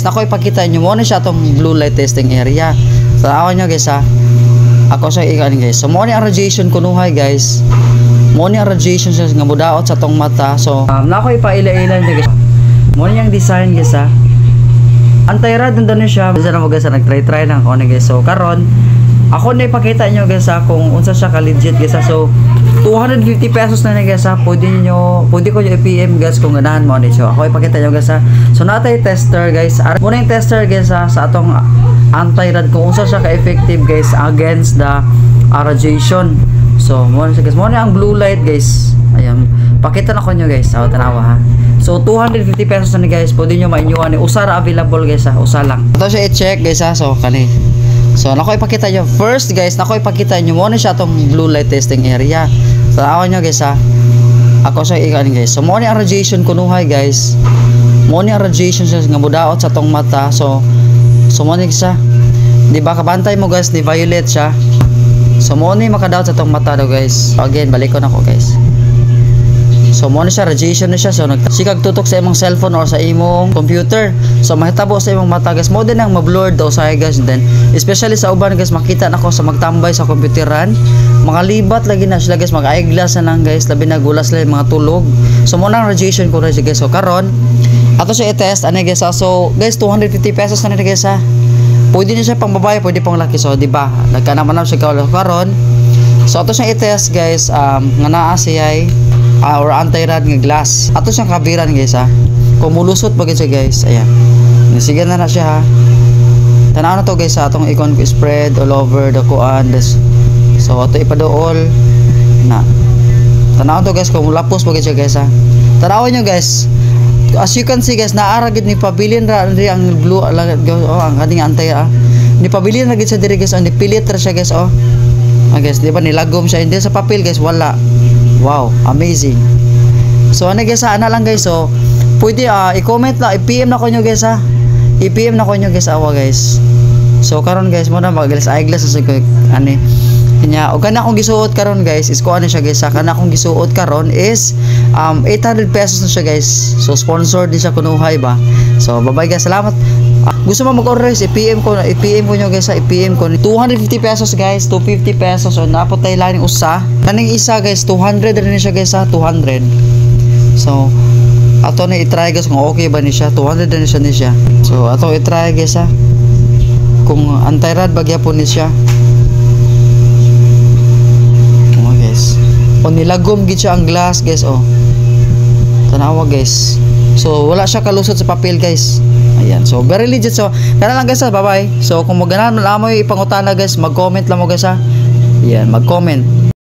guys, nako ipakita nyo mo na siya itong blue light testing area. So ako nyo guys ha, ako sa ikan guys. So mo ni ang radiation kunuhay guys, mo ni ang radiation siya nga mudaot sa tong mata. So nako ipaila-ila nyo guys, mo ni ang design guys ha. Anti-rad nandun siya. Bisa na mo guys nag-try na ako guys. So karon ako na ipakita nyo guys ha kung unsa siya ka legit guys ha. So 250 pesos na guys ha. Pwede ko yung i-PM guys kung ganahan mo. So ako ipakita nyo guys ha. So natay tester guys. Muna yung tester guys ha sa atong anti-rad kung unsa siya ka-effective guys against the radiation. So muna siya guys. Muna ang blue light guys. Ayan. Pakita na ko nyo guys. So tanawa ha. So 250 pesos na guys. Pwede nyo mainyuan. Usa ra available guys ha. Usa lang. Ito siya i-check guys ha. So kani. So nako ipakita nyo. First guys, nako ipakita nyo muna siya itong blue light testing area. So ako nyo guys ha. Ako siya ikan guys. So muna ang radiation kunuhay guys. Muna ang radiation siya nga mudaot sa tong mata. So muna guys ha. Diba kabantay mo guys ni violet siya. So muna makadaot sa tong mata daw guys. So again, balik ko na ko guys. So mo na siya, radiation na siya. So nagsikag tutok sa imong cellphone or sa imong computer. So mahitabo sa imong mata guys. Mo din ang ma-blurred daw sa guys. Then especially sa uban guys, makita nako sa magtambay sa computeran. Mga libat lagi na sila guys, mag-eyeglass na lang guys. Labi na gulas lang mga tulog. So mo na ang radiation ko guys. So karon ato siya i-test ano guys. So guys 250 pesos na guys ha. Pwede niya siya pang babae, pwede pang laki. So di ba? Nagkanaman na siya karon. So ato siya i-test guys nga naa siya or anti-rad nga glass. Ato siyang kabiran guys ha. Kung mulusot bagay siya guys. Ayan. Nasigan na siya ha. Tanaw na to guys ha. Atong icon ko spread all over the kuan. So ato ipadool na. Tanaw to guys kung lapos bagay siya guys ha. Tanaw nyo guys. As you can see guys, naaragid ni pabilin ra ang blue ang kaning anti ha. Ni pabilin ra gid sa diri guys. Ni pilit ra siya guys oh. Guys, di ba nilagom siya hindi sa papel guys, wala. Wow, amazing. So ano guys, ana lang guys. So pwede i-comment na, i-PM na ko nyo guys ha. I-PM na ko nyo guys awa guys. So karon guys mo na mag-glass eyeglass sa ani. Kanya og kana akong gisuot karon guys is ko ano siya guys ha. Kana akong gisuot karon is 800 pesos na siya guys. So sponsored din siya kunuhay ba. So bye-bye guys, salamat. Gusto mo mag-order guys, i-PM ko nyo guys ha, i-PM ko 250 pesos guys, 250 pesos. So napotay lang yung usa. Kaning isa guys 200 rin siya guys ha, 200. So ato na i-try guys kung okay ba ni siya, 200 rin siya. So ato i-try guys ha. Kung anti-rad bagya po ni siya. Oh guys. O nilagom gid siya ang glass guys oh. Tanawa guys. So wala siya kalusot sa papel guys. Ayan, so very legit. So kana lang guys ha, bye bye. So kung maganahan mo ipangutana guys, mag-comment lang mo guys ha. Ayan, mag-comment.